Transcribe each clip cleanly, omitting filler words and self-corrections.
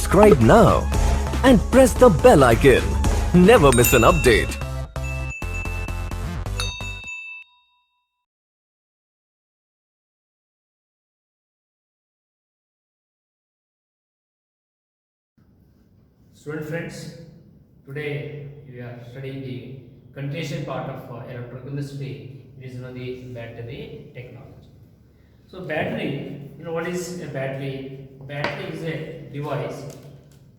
subscribe now and press the bell icon. Never miss an update. Student friends, today we are studying the continuation part of electrochemistry. It is the battery technology. So battery, what is a battery? Battery is a device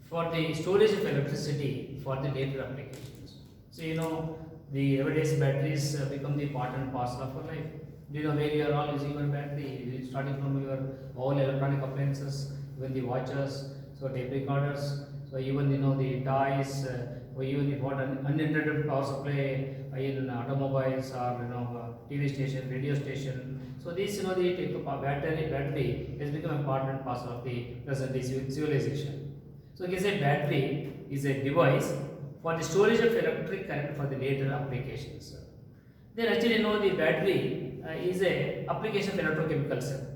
for the storage of electricity for the later applications. So the nowadays batteries become the part and parcel of our life. Where you are all using your battery, starting from your all electronic appliances, even the watches, so tape recorders, so even the toys, or even if what uninterrupted power supply in automobiles or TV station, radio station. So this the battery has become a part and parcel of the present civilization. So it is a battery is a device for the storage of electric current for the later applications. Then actually the battery is a application of electrochemical cell.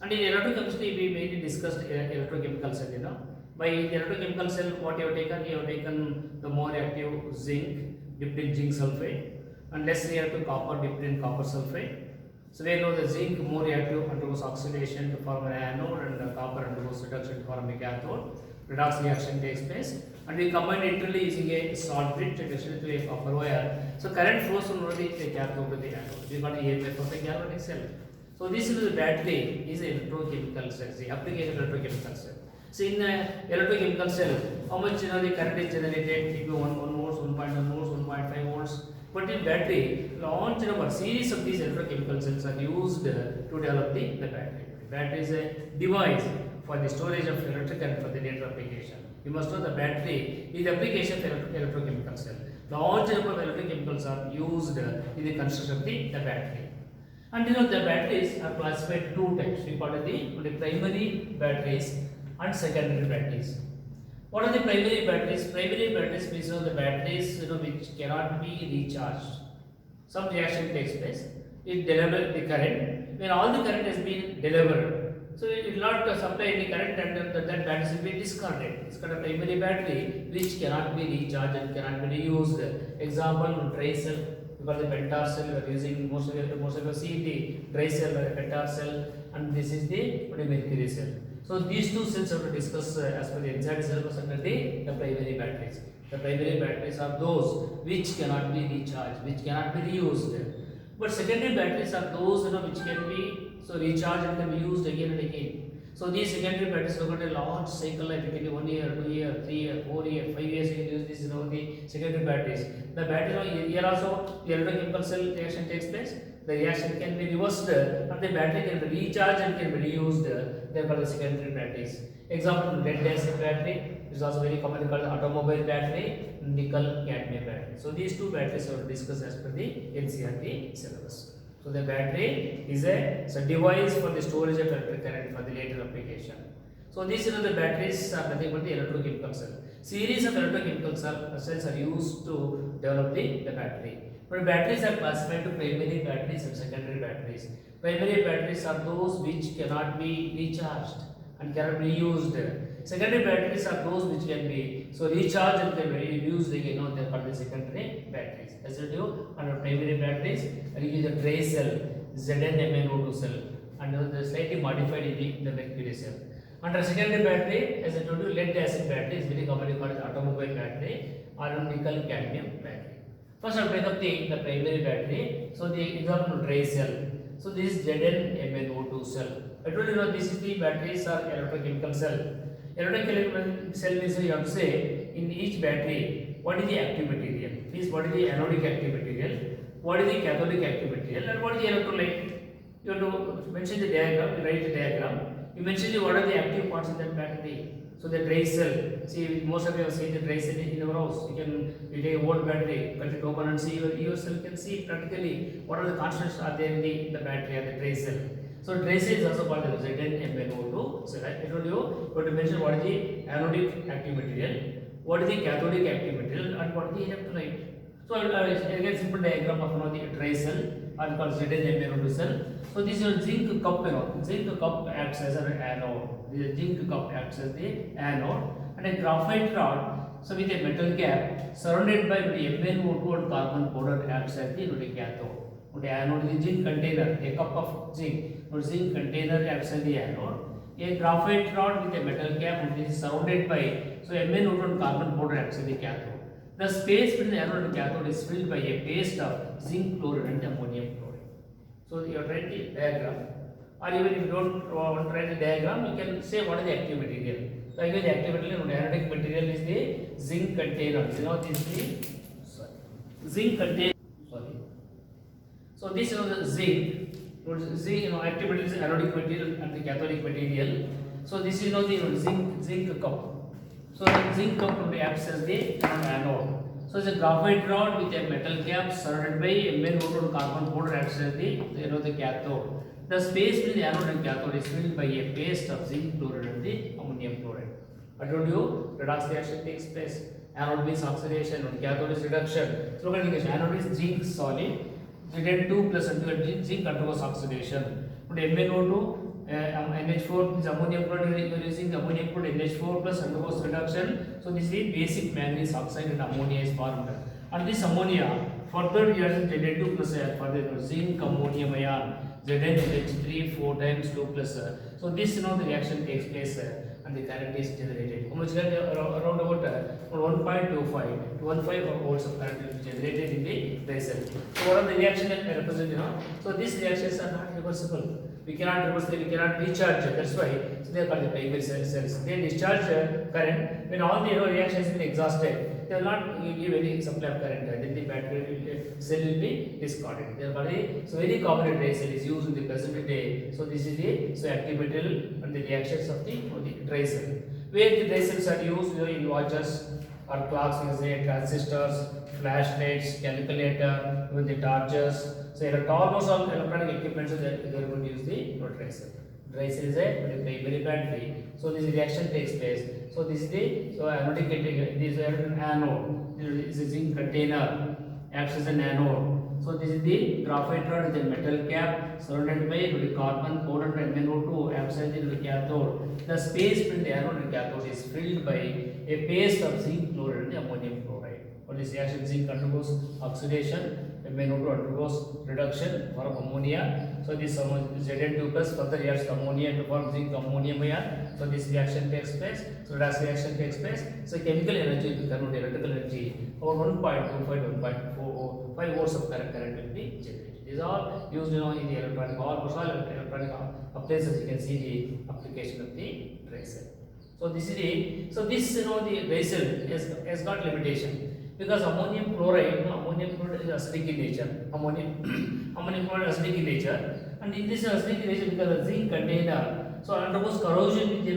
And in electrochemistry we mainly discussed electrochemical cell. By the electrochemical cell, what you have taken the more active zinc dipped in zinc sulfate and less reactive copper dipped in copper sulfate. So we know the zinc more reactive undergoes oxidation to form an anode and the copper undergoes reduction to form a cathode. Redox reaction takes place and we combine internally using a salt bridge attached to a copper wire. So current flows from the cathode to the anode. We got the EMF of the galvanic cell. So this is the battery is electrochemical cell, the application of electrochemical cell. So in electrochemical cell, how much the current is generated? It will be 1 volts, 1.1 volts, 1.5 volts. But in battery, large number series of these electrochemical cells are used to develop the battery. Battery is a device for the storage of electric current for the later application. You must know the battery is the application of electrochemical cell. Large number of electrochemicals are used in the construction of the battery. And the batteries are classified two types. We call it the primary batteries and secondary batteries. What are the primary batteries? Primary batteries means the batteries which cannot be recharged. Some reaction takes place. It delivers the current. When all the current has been delivered, so it will not supply any current and that battery will be discarded. It's called a primary battery which cannot be recharged and cannot be reused. Example, dry cell. Because the pentar cell we are using most of you see the dry cell or pentar cell, and this is the mercury cell. So these two cells are to discuss as per the NCERT syllabus under the primary batteries. The primary batteries are those which cannot be recharged, which cannot be reused. But secondary batteries are those which can be recharged and can be used again and again. So these secondary batteries have got a large cycle life. It can be 1 year, 2 year, 3 year, 4 year, 5 years. You can use this the secondary batteries. The battery here also the electrochemical cell reaction takes place. The reaction can be reversed and the battery can be recharged and can be reused. They are called the secondary batteries. Example, lead acid battery is also very commonly called the automobile battery, nickel cadmium battery. So these two batteries are discussed as per the NCERT syllabus. So the battery is a device for the storage of electric current for the later application. So these the batteries are nothing but the electrochemical cell. Series of electrochemical cells are used to develop the battery. But batteries are classified to primary batteries and secondary batteries. Primary batteries are those which cannot be recharged and cannot be used. Secondary batteries are those which can be recharged and can be used again. They are called the secondary batteries. As I told you, under primary batteries, I use the dry cell, ZnMnO2 cell, and they are slightly modified in the mercury cell. Under secondary battery, as I told you, lead acid battery is very commonly called as automobile battery or nickel cadmium battery. First, I will break up the primary battery. So the example dry cell. So this is ZnMnO2 cell. I told you this is the batteries are electrochemical cell. Electrochemical cell means you have to say in each battery what is the active material, means what is the anodic active material, what is the cathodic active material, and what is the electrolyte. You have to mention the diagram, you write the diagram, you mention what are the active parts in that battery. So the dry cell, see most of you have seen the dry cell in your house. You take a old battery, cut it open and see yourself can see practically what are the constants are there in the battery or the dry cell. So dry cell is also called the ZnMnO2. So I told you have to mention what is the anodic active material, what is the cathodic active material, and what is the electrolyte. So again simple diagram of the dry cell are called ZnMnO2 cell. So this is a zinc cup. Zinc cup acts as an anode. The zinc cup acts as the anode, and a graphite rod, so with a metal cap surrounded by MnO2 and carbon powder acts as the cathode. Anode is a zinc container, a cup of zinc. Zinc container acts as the anode. A graphite rod with a metal cap is surrounded by MnO2 and carbon powder acts as the cathode. The space between the anode and cathode is filled by a paste of zinc chloride and ammonium chloride. So you have write the diagram, or even if you don't want to write the diagram, you can say what is the active material. So again, the active material, anodic material is the zinc container. You know this is the zinc container. Sorry. So this is the zinc. Zinc, active material is anodic material and the cathodic material. So this is the zinc cup. So the zinc cup acts as the anode. So it's a graphite rod with a metal cap surrounded by MnO2 and carbon powder acts as the cathode. The space between the anode and cathode is filled by a paste of zinc chloride and the ammonium chloride. I told you redox reaction takes place. Anode means oxidation and cathode is reduction. So look at the anode is zinc solid. Zn2 plus zinc undergoes oxidation. MnO2 NH4 is ammonium chloride. You are using ammonium chloride NH4 plus undergoes reduction. So this is the basic manganese oxide and ammonia is formed. And this ammonia further reacts Zn2 plus further zinc ammonium ion ZnH3 4 times 2 plus. So this the reaction takes place and the current is generated. How much current? Around about 1.25 to 1.5 volts of current will be generated in the vessel. So what are the reactions that represent? So these reactions are not reversible. We cannot reverse them, we cannot recharge. That's why they are called the primary cells. They discharge current when all the reactions have been exhausted. They will not give any supply of current. Then the battery cell will be discarded. They are called very common dry cell is used in the present day. So this is the active material and the reactions of the dry cell. Where the dry cells are used in watches or clocks, transistors, flashlights, calculator, even the torches. So almost all electronic equipment they are going to use the dry cell. Dry cell is a primary battery. So this reaction takes place. So this is the anodic container. This is an anode. This is a zinc container. Acts as an anode. So this is the graphite rod with a metal cap surrounded by carbon powder and MnO2 acts as the cathode. The space between the anode and cathode is filled by a paste of zinc chloride and ammonium chloride. For this reaction, zinc undergoes oxidation. MnO2 undergoes reduction for ammonia. So this Zn2 plus further reacts ammonia to form zinc ammonium ion. So this reaction takes place. So redox reaction takes place. So chemical energy will convert electrical energy over 1.25 1.45 volts of current will be generated. These are all used in the electronic, almost all electronic appliances. You can see the application of the dry cell. So this is the the dry cell has got limitation. Because ammonium chloride is acidic in nature. Ammonium chloride is acidic in nature, and in this acidic nature, because the zinc container undergoes corrosion with the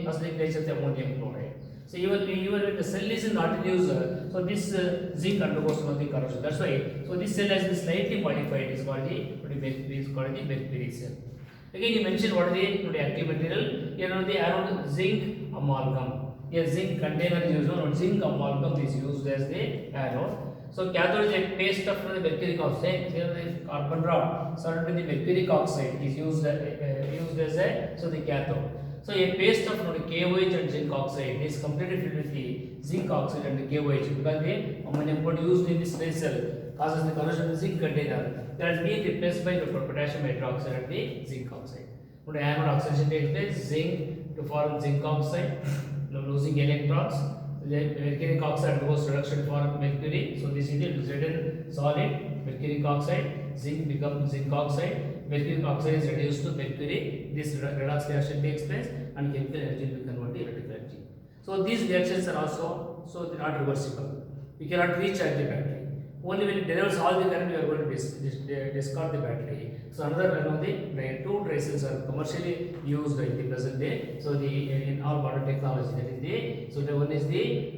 acidic nature of the ammonium chloride. So even when the cell is not in use, so this zinc undergoes the corrosion. That's why. So this cell has been slightly modified. It's called the mercury cell. Again, you mentioned what is the active material. The anode zinc amalgam. Here zinc container is used, or zinc amalgam is used as the anode. So cathode is a paste of the mercuric oxide. Here the carbon rod surrounded with the mercuric oxide is used as the cathode. So a paste of KOH and zinc oxide is completely filled with the zinc oxide and the KOH, because the ammonium chloride used in this cell causes the corrosion of the zinc container. That is being replaced by the potassium hydroxide and the zinc oxide. When anode oxidation takes place, zinc to form zinc oxide, losing electrons. The mercuric oxide undergoes reduction for mercury. So this is the Zn solid, mercuric oxide, zinc becomes zinc oxide, mercuric oxide is reduced to mercury. This redox reaction takes place and chemical energy will be converted to electrical energy. So these reactions are also they are not reversible. We cannot recharge the battery. Only when it delivers all the current, we are going to discard the battery. So another two dry cells are commercially used in the present day. So in all modern technology, that is the one is the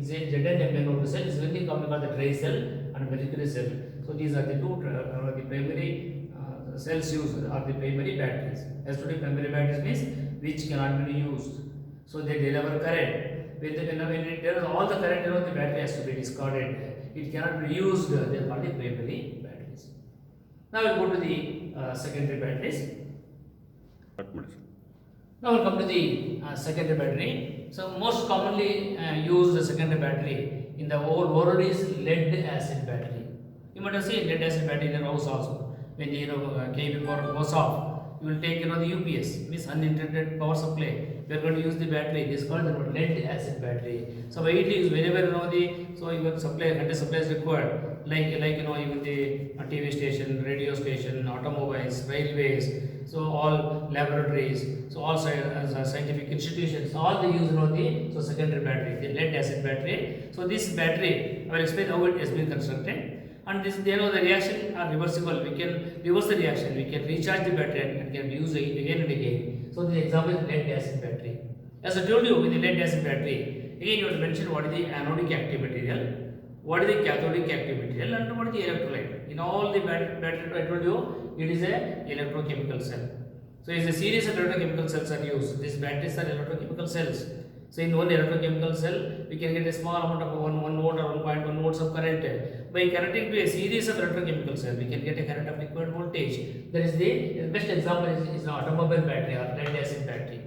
ZnMnO2 cell is really coming called the dry cell and mercury cell. So these are the two the primary cells used are the primary batteries. As to the primary batteries means which cannot be used. So they deliver current. When it delivers all the current, the battery has to be discarded. It cannot be used. They are called the primary batteries. Now we go to the secondary batteries. Now we'll come to the secondary battery. So most commonly used secondary battery in the whole world is lead acid battery. You might have seen lead acid battery in your house also. When the KB power goes off, you will take the UPS, means unintended power supply. We are going to use the battery. This is called the lead acid battery. So widely used whenever your supply content supply is required, like even the TV station, radio station, automobiles, railways. So all laboratories, so all scientific institutions, all they use the secondary battery, the lead acid battery. So this battery, I will explain how it has been constructed. And this, the reaction are reversible. We can reverse the reaction. We can recharge the battery and can use it again and again. So the example is lead acid battery. As I told you, with the lead acid battery, again you have to mention what is the anodic active material, what is the cathodic active material, and what is the electrolyte. In all the battery, I told you, it is a electrochemical cell. So it's a series of electrochemical cells are used. These batteries are electrochemical cells. So in one electrochemical cell, we can get a small amount of 1 volt or 1.1 volts of current. By connecting to a series of electrochemical cells, we can get a current of required voltage. That is the best example is an automobile battery or lead acid battery.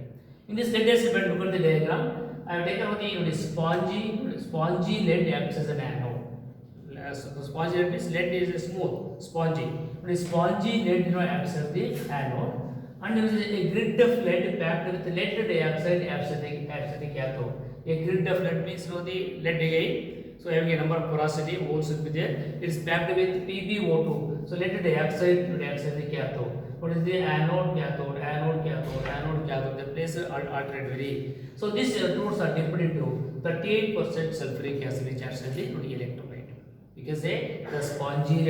In this lead acid battery, look at the diagram. I have taken the spongy lead acts as an anode. Spongy lead means lead is a smooth, spongy. The spongy lead acts as the anode. And there is a grid of lead packed with lead dioxide acts as the cathode. A grid of lead means the lead again. So having a number of porosity holes will be there. It is packed with PbO2. So lead dioxide acts as the cathode. What is the anode, cathode, anode, cathode, anode, cathode? The place alternate very. So these electrodes are dipped into 38% sulfuric acid, which acts as the electrolyte. Because the spongy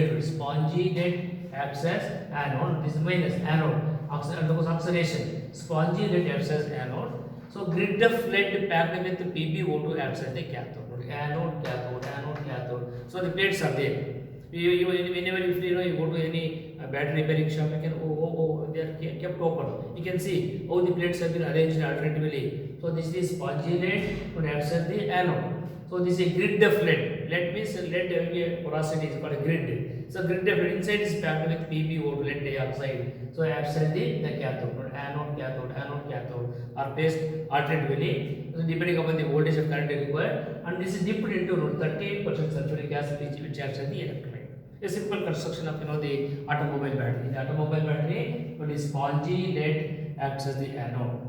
lead acts as anode. This is minus anode. Undergoes oxidation. Spongy lead acts as anode. So grid of lead packed with PbO2 acts as the cathode. Anode, cathode, anode, cathode. So the plates are there. Whenever you go to any battery repairing shop, you can they are kept open. You can see how the plates have been arranged alternatively. So this is spongy lead acts as the anode. So this is a grid of lead. Lead means lead having a porosity is called a grid. So grid of lead inside is packed with PbO2, lead dioxide. So acts as the cathode. Anode, cathode, anode, cathode are placed alternatively, depending upon the voltage of current required. And this is dipped into 38% sulfuric acid, which acts as the electrolyte. A simple construction of the automobile battery. The automobile battery, it is spongy lead acts as the anode.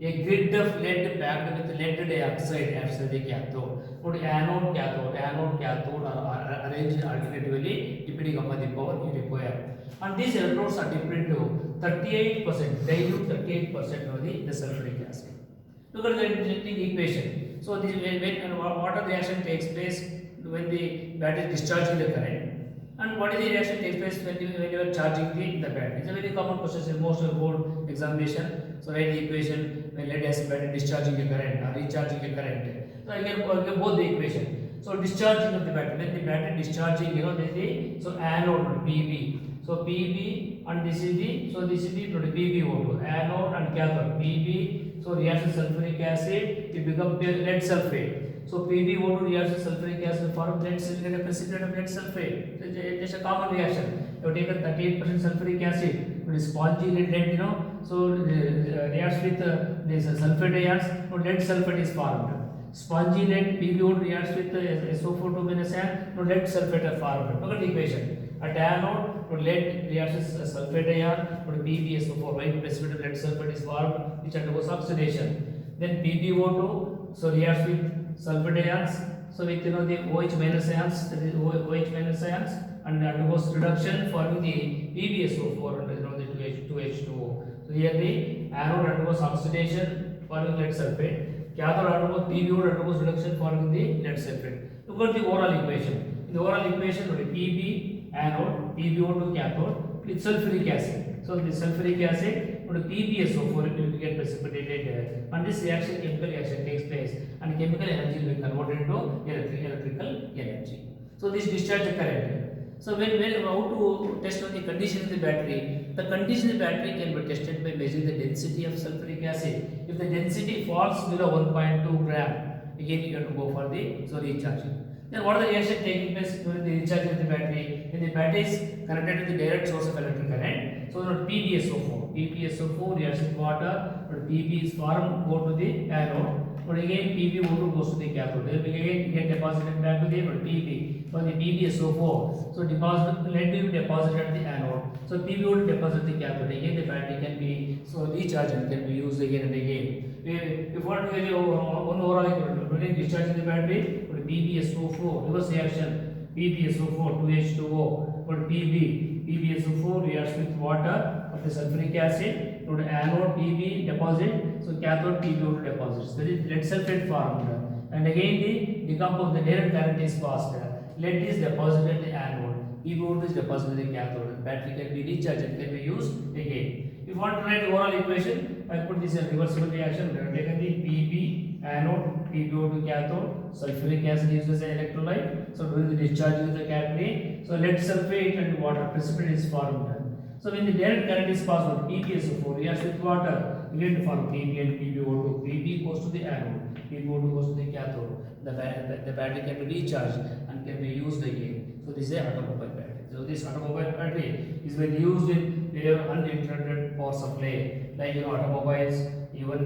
A grid of lead packed with lead dioxide acts as the cathode. Anode, cathode are arranged alternatively depending upon the power you require. And these electrodes are dipped into 38%, dilute 38% of the sulfuric acid. Look at the interesting equation. So this when water reaction takes place when the battery is discharging the current, and what is the reaction takes place when you are charging the battery. It's a very common question in most of the board examination. So write the equation when lead acid battery discharging a current or recharging a current. So I can both the equation. So discharging of the battery, when the battery discharging, this is the anode Pb. So Pb and this is the PbO2, anode and cathode. Pb, so reacts with sulfuric acid, it becomes lead sulfate. So PbO2 reacts with sulfuric acid form lead sulfate, a precipitate of lead sulfate. So it's a common reaction. You have taken 38% sulfuric acid, it is spongy lead, so reacts with this sulfate ions, so lead sulfate is formed. Spongy lead PbO2 reacts with SO4 minus and lead sulfate are formed. Look at the equation. At anode, lead reacts with sulfate ion, PbSO4, white precipitate of lead sulfate is formed, which undergoes oxidation. Then PbO2, so reacts with sulfate ions, so with the OH minus ions, that is OH minus ions, and undergoes reduction forming the PbSO4 and the 2H2O. So here the anode undergoes oxidation forming lead sulfate. Cathode undergoes PbO2 undergoes reduction forming the lead sulfate. Look at the overall equation. In the overall equation, Pb anode, PbO2 cathode with sulfuric acid. So the sulfuric acid PbSO4 will get precipitated, and this reaction, chemical reaction takes place, and chemical energy will be converted into electrical energy. So this discharge the current. So when how to test on the condition of the battery? The condition of the battery can be tested by measuring the density of sulfuric acid. If the density falls below 1.2 gram, again you have to go for the recharging. Then what are the reaction taking place during the recharging of the battery? When the battery is connected to the direct source of electric current, So not PbSO4. PbSO4 reacts with water, but Pb is formed, go to the anode. But again PbO2 goes to the cathode. Then again get deposited back to the Pb. So the PbSO4. So deposit lead will be deposited at the anode. So Pb will deposit the cathode. Again the battery can be so recharged and can be used again and again. If what we one overall during discharging the battery, PbSO4 reverse reaction PbSO4 2H2O. But PbSO4 reacts with water of the sulfuric acid. To the anode Pb deposit, so cathode PbO2 deposits. There is lead sulfate formed, and again the decompose the direct current is passed. Lead is deposited in the anode, PbO2 is deposited in the cathode. The battery can be recharged and can be used again. If you want to write the overall equation, I put this in reversible reaction. We have taken the Pb anode, PbO2 cathode, sulfuric acid used as an electrolyte. So during the discharging of the battery, so lead sulfate and water precipitate is formed. So when the direct current is passed on PbSO4 reacts with water, we get to form Pb and PbO2. Pb goes to the anode, PbO2 goes to the cathode. The battery can be recharged and can be used again. So this is a automobile battery. So this automobile battery is when used in uninterrupted power supply, like automobiles, even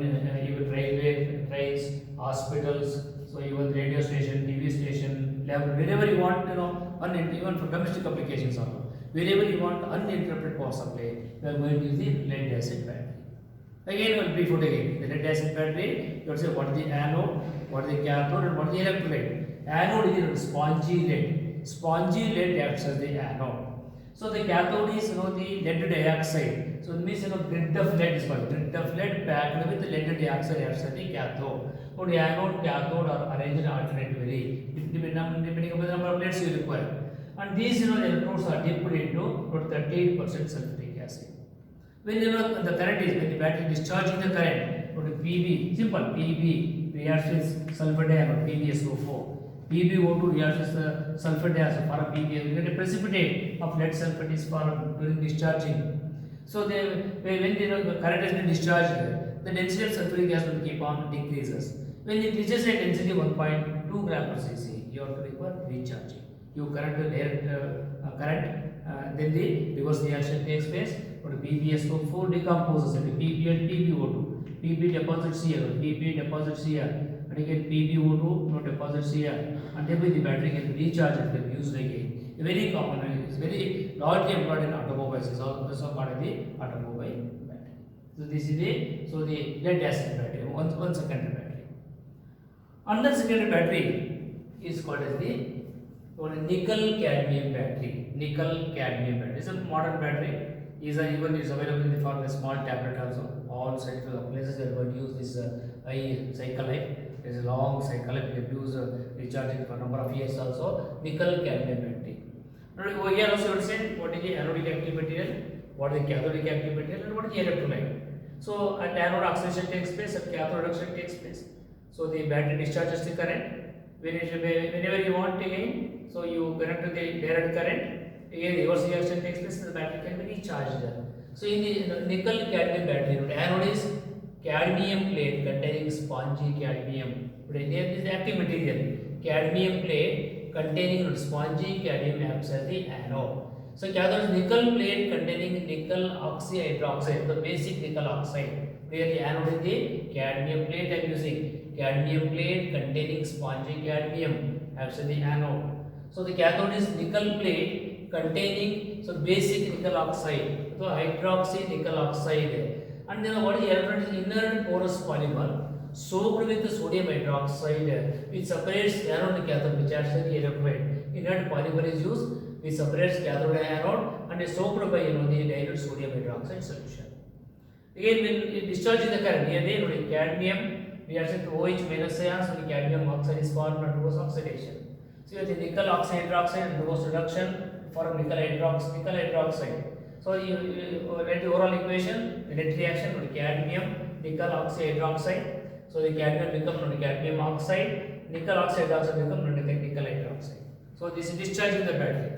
railway trains, hospitals. So even radio station, TV station, lab, wherever you want, even for domestic applications also. Wherever you want uninterrupted power supply, we are going to use the lead acid battery. Again, we will brief it again. The lead acid battery, you have to say what is the anode, what is the cathode, and what is the electrolyte. Anode is spongy lead. Spongy lead acts as the anode. So the cathode is the lead dioxide. So it means grid of lead is called grid of lead packed with the lead dioxide acts as the cathode. So the anode, cathode are arranged alternatively depending upon the number of leads you require. And these electrodes are dipped into about 38% sulfuric acid. When the current is, when the battery is discharging the current, Pb, simple Pb reacts with sulfur dioxide, PbSO4. PbO2 reacts with sulfur dioxide for Pb. We get a precipitate of lead sulfate is formed during discharging. So when the current has been discharged, the density of sulfuric acid will keep on decreases. When it reaches a density 1.2 gram per cc, you have to require recharging. You current the direct current, then the reverse reaction takes place. But PbSO4 decomposes into Pb and PbO2. Pb deposits here, Pb deposits here, and again PbO2 deposits here, and then the battery can be recharged and can be used again. Very common, it's very largely employed in automobiles. It's also called the automobile battery. So this is the lead acid battery, one secondary battery. Another secondary battery is called as the nickel cadmium battery. Nickel cadmium battery. It's a modern battery. Even is available in the form of a small tablet also. All scientific places are going to use this high cycle life. There is a long cycle life. You can use recharging for a number of years also. Nickel cadmium battery. Now here also you will say what is the anodic active material, what is the cathodic active material, and what is the electrolyte. So at anode oxidation takes place, at cathode reduction takes place. So the battery discharges the current. Whenever you want again, so you connect to the direct current. Again, reverse reaction takes place, the battery can be recharged. So in the nickel cadmium battery, anode is cadmium plate containing spongy cadmium. But here is the active material. Cadmium plate containing spongy cadmium acts as the anode. So cathode is nickel plate containing nickel oxyhydroxide, the basic nickel oxide. Where the anode is the cadmium plate I am using. Cadmium plate containing spongy cadmium acts as the anode. So the cathode is nickel plate containing basic nickel oxide, so hydroxy nickel oxide, and then what is electrolyte is inert porous polymer soaked with sodium hydroxide which separates anode and cathode, which acts as the electrolyte. Inert polymer is used which separates cathode and anode and is soaked by the dilute sodium hydroxide solution. Again, when discharging the current, here the cadmium reacts with OH minus ion, so the cadmium oxide is formed and undergoes oxidation. So the nickel oxide hydroxide undergoes reduction for nickel hydroxide. So you write the overall equation, the net reaction with cadmium, nickel oxide hydroxide. So the cadmium becomes cadmium oxide, nickel oxide hydroxide becomes nickel hydroxide. So this is discharging the battery.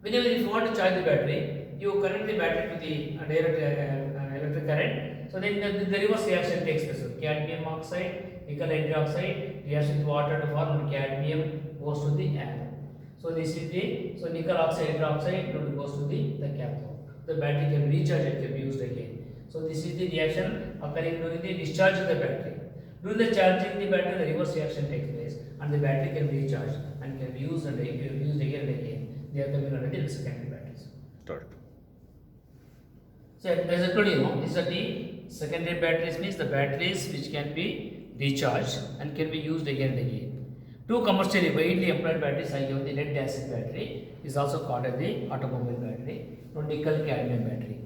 Whenever if you want to charge the battery, you connect the battery to the direct electric current. So then the reverse reaction takes place. So cadmium oxide, nickel hydroxide reacts with water to form cadmium goes to the anode. So this is the nickel oxide hydroxide goes to the cathode. the battery can be recharged and can be used again. So this is the reaction occurring during the discharge of the battery. During the charging the battery, the reverse reaction takes place and the battery can be recharged and can be used and used again and again. They are coming under the secondary batteries. Start. So as I told you, these are the secondary batteries, means the batteries which can be recharged and can be used again and again. Two commercially widely employed batteries I given the lead acid battery is also called as the automobile battery, nickel cadmium battery.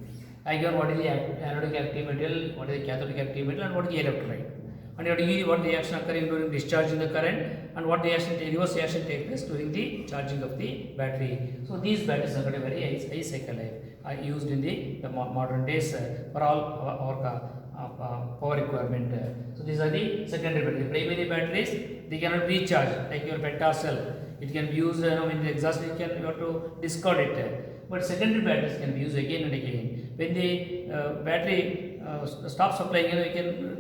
I given what is the anodic active material, what is the cathodic active material, and what is the electrolyte. And you have to give what reaction occurring during discharging the current and what reaction reverse reaction takes place during the charging of the battery. So these batteries are got a very high cycle life, are used in the modern days for all our power requirement. So these are the secondary batteries. The primary batteries, they cannot recharge like your petar cell. It can be used when the exhaust you have to discard it. But secondary batteries can be used again and again. When the battery stops supplying, you can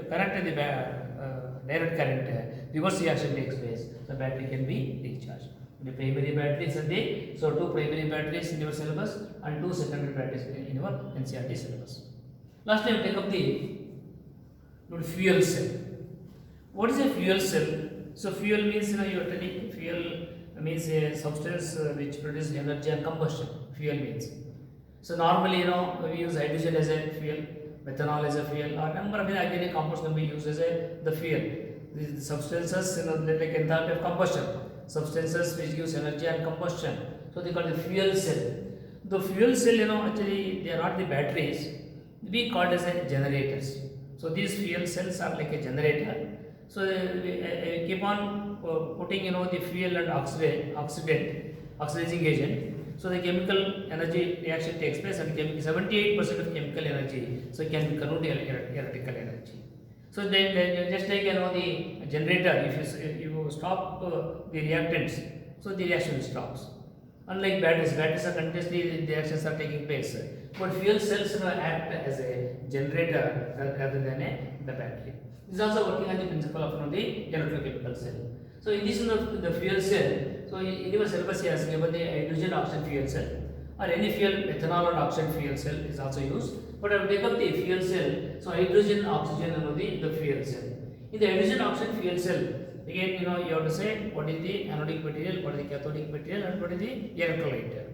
connect the direct current. Reverse reaction takes place. The battery can be recharged. The primary batteries are there. So two primary batteries in your syllabus and two secondary batteries in your NCERT syllabus. Last time take up the fuel cell. What is a fuel cell? So fuel means you are telling fuel means a substance which produces energy and combustion. Fuel means. So normally we use hydrogen as a fuel, methanol as a fuel, or number of organic compounds can be used as the fuel. These substances like enthalpy of combustion, substances which gives energy and combustion. So they call the fuel cell. The fuel cell actually they are not the batteries. We called as a generators. So these fuel cells are like a generator. So we keep on putting the fuel and oxidizing agent. So the chemical energy reaction takes place and 78% of chemical energy so can be converted to electrical energy. So then just like the generator, if you stop the reactants, so the reaction stops. Unlike batteries are continuously the reactions are taking place. But fuel cells act as a generator rather than the battery. This is also working on the principle of the electrochemical cell. So in this the fuel cell, so in your syllabus has given the hydrogen oxygen fuel cell or any fuel, methanol and oxygen fuel cell is also used. But I will take up the fuel cell, so hydrogen, oxygen and the fuel cell. In the hydrogen oxygen fuel cell, again you have to say what is the anodic material, what is the cathodic material and what is the electrolyte.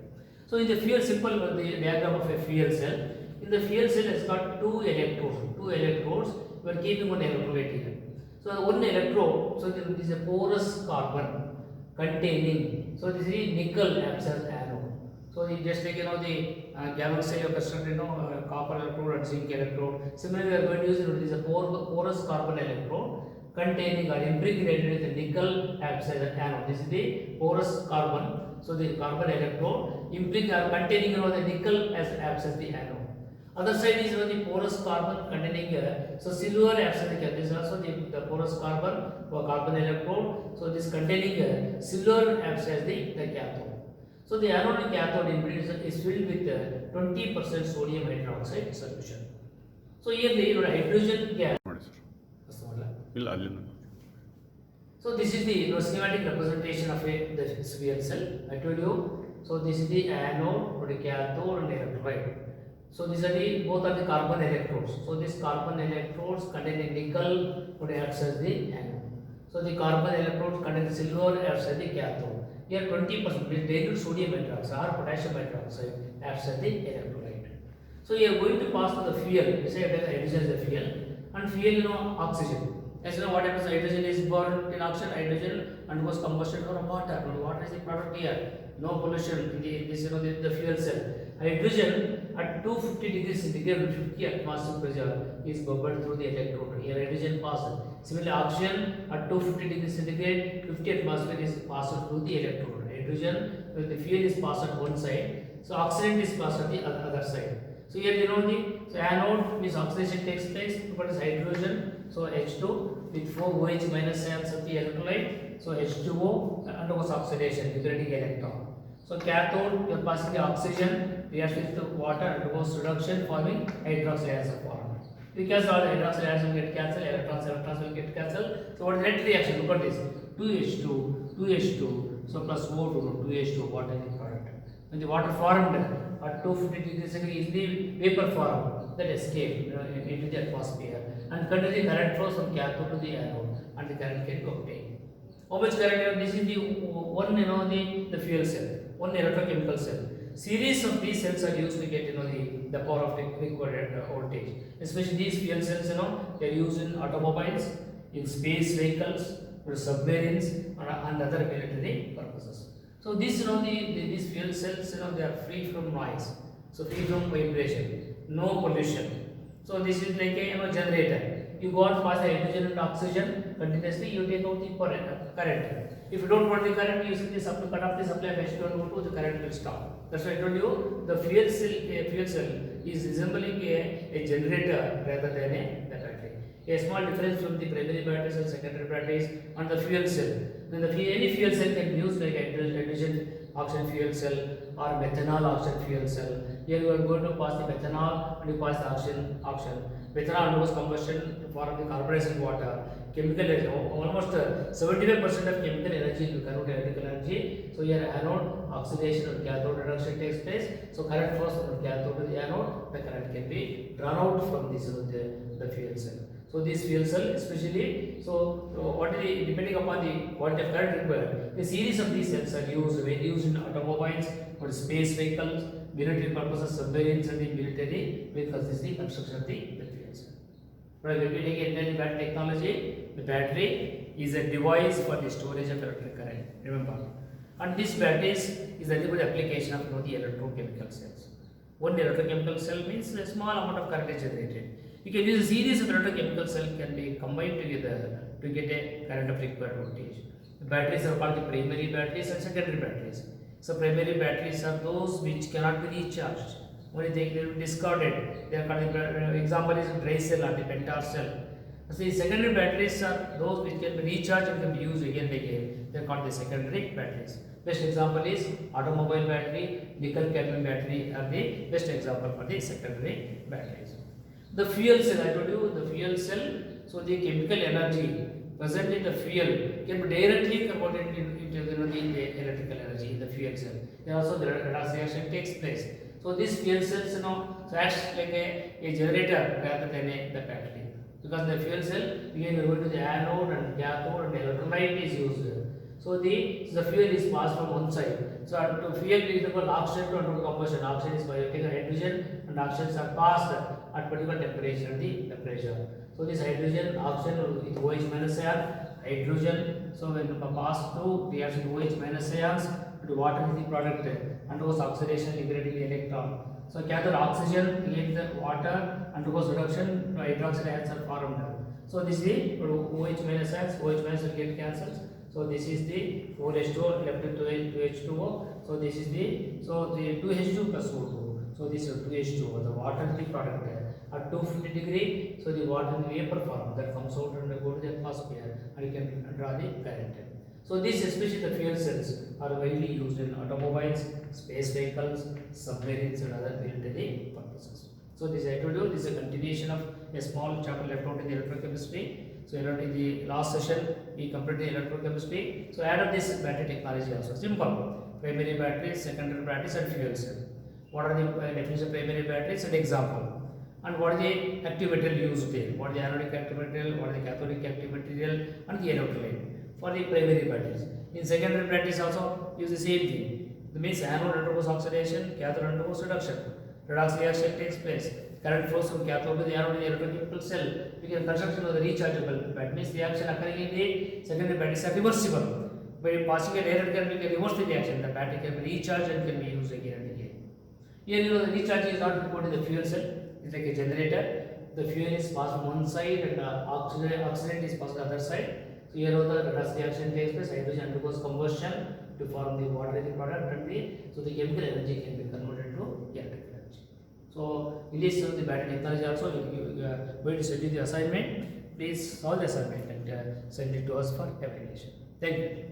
So in the fuel, simple the diagram of a fuel cell. In the fuel cell has got two electrodes. We are keeping one electrolyte here. So one electrode, so this is a porous carbon containing. So this is nickel acts as anode. So just like the galvan cell you constructed copper electrode and zinc electrode. Similarly, we are going to use this is a porous carbon electrode containing or impregnated with the nickel acts as an anode. This is the porous carbon. So the carbon electrode containing the nickel acts as the anode. Other side is the porous carbon containing so silver acts as the cathode. This is also the porous carbon or carbon electrode. So this containing silver acts as the cathode. So the anode and cathode in between is filled with 20% sodium hydroxide solution. So here the hydrogen gas. ಇಲ್ಲ ಅಲ್ಲಿಂದ So this is the schematic representation of the fuel cell. I told you. So this is the anode, or the cathode, and electrolyte. So these are both are the carbon electrodes. So these carbon electrodes contain the nickel, or acts as the anode. So the carbon electrodes contain silver, acts as the cathode. Here 20% is dilute sodium hydroxide or potassium hydroxide acts as the electrolyte. So you are going to pass through the fuel. We say hydrogen is the fuel, and fuel oxygen. As you know, what happens? Hydrogen is burned in oxygen. Hydrogen undergoes combustion for water. Now, water is the product here. No pollution in the fuel cell. Hydrogen at 250 degrees centigrade, 50 atmospheric pressure is bubbled through the electrode. Here, hydrogen passes. Similarly, oxygen at 250 degrees centigrade, 50 atmosphere is passed through the electrode. Hydrogen, the fuel is passed at one side. So oxygen is passed at the other side. So here the anode means oxidation takes place. What is hydrogen? So H2 with 4 OH minus ions of the electrolyte. So H2O undergoes oxidation, liberating electron. So cathode, you are passing the oxygen, reacts with the water, undergoes reduction, forming hydroxyl ions of water. Because all the hydroxyl ions will get cancelled, electrons will get cancelled. So what is the net reaction? Look at this: 2H2, so plus O2, 2H2. What is the product? When the water formed, at 250 degrees centigrade in the vapor form that escape into the atmosphere and continue the current flows from cathode to the anode and the current can be obtained. How much current? This is the one the fuel cell, one electrochemical cell. Series of these cells are used to get the power of the required voltage. Especially these fuel cells, they are used in automobiles, in space vehicles, or submarines, and other military purposes. So these these fuel cells, they are free from noise, so free from vibration, no pollution. So this is like a generator. You go and pass the hydrogen and oxygen continuously, you take out the current. If you don't want the current, you simply cut off the supply of H2O2, the current will stop. That's why I told you the fuel cell is resembling a generator rather than a battery. A small difference from the primary batteries and secondary batteries and the fuel cell. Then any fuel cell can be used like hydrogen oxygen fuel cell or methanol oxygen fuel cell. Here you are going to pass the methanol and you pass the oxygen. Methanol undergoes combustion to form the carbonized water. Chemical energy, almost 75% of chemical energy will convert to electrical energy. So here anode oxidation or cathode reduction takes place. So current flows from cathode to the anode. The current can be drawn out from this the fuel cell. So this fuel cell especially, what is the, depending upon the quantity of current required, a series of these cells are used in automobiles or space vehicles, military purposes, submarines and the military vehicles. This is the construction of the fuel cell. But repeating again the battery technology, the battery is a device for the storage of electric current. Remember, and this batteries is a good application of the electrochemical cells. One electrochemical cell means a small amount of current is generated. You can use a series of electrochemical cells can be combined together to get a current of required voltage. The batteries are called the primary batteries and secondary batteries. So primary batteries are those which cannot be recharged. Only they will be discarded. They are called the example is dry cell or the pentar cell. So the secondary batteries are those which can be recharged and can be used again and again. They are called the secondary batteries. Best example is automobile battery, nickel cadmium battery are the best example for the secondary batteries. The fuel cell, I told you the fuel cell, so the chemical energy present in the fuel can be directly converted into the electrical energy in the fuel cell. Then also the redox reaction takes place. So this fuel cells, so acts like a generator rather than the battery. Because the fuel cell, again we are going to the anode and cathode and electrolyte is used. So the fuel is passed from one side. So to fuel is called oxygen to undergo combustion. Oxygen is biochemical hydrogen and oxygens are passed at particular temperature and the pressure. So this hydrogen, oxygen with OH minus ion, hydrogen. So when passed through reaction OH minus ions, to water is the product undergoes oxidation liberating the electron. So cathode oxygen again the water undergoes reduction to hydroxide ions are formed. So this is the OH minus ions, OH minus will get cancelled. So this is the 4H2O left with 2H2O. So this is the 2H2 plus O2. So this is 2H2O. The water is the product at 250 degree. So the water in the vapor form that comes out and go to the atmosphere and you can draw the current. So these especially the fuel cells are widely used in automobiles, space vehicles, submarines and other military purposes. So this I told you this is a continuation of a small chapter left out in the electrochemistry. So in the last session we completed the electrochemistry. So add up this battery technology also. Simple. Primary batteries, secondary batteries and fuel cell. What are the definitions of primary batteries and example? And what are the active material used there? What are the anodic active material, what are the cathodic active material and the electrolyte for the primary batteries. In secondary batteries also use the same thing. That means anode undergoes oxidation, cathode undergoes reduction. Redox reaction takes place. Current flows from cathode to the anode in the electrochemical cell. We can construction of the rechargeable battery. Means the reaction occurring in the secondary batteries are reversible. By passing a direct current, we can reverse the reaction. The battery can be recharged and can be used again and again. Here the recharge is not reported in the fuel cell. It's like a generator. The fuel is passed from one side and oxygen is passed to the other side. So here the redox reaction takes place. Hydrogen undergoes combustion to form the water product and the chemical energy can be converted to electrical energy. So in this the battery technology also we are going to send you the assignment. Please solve the assignment and send it to us for evaluation. Thank you.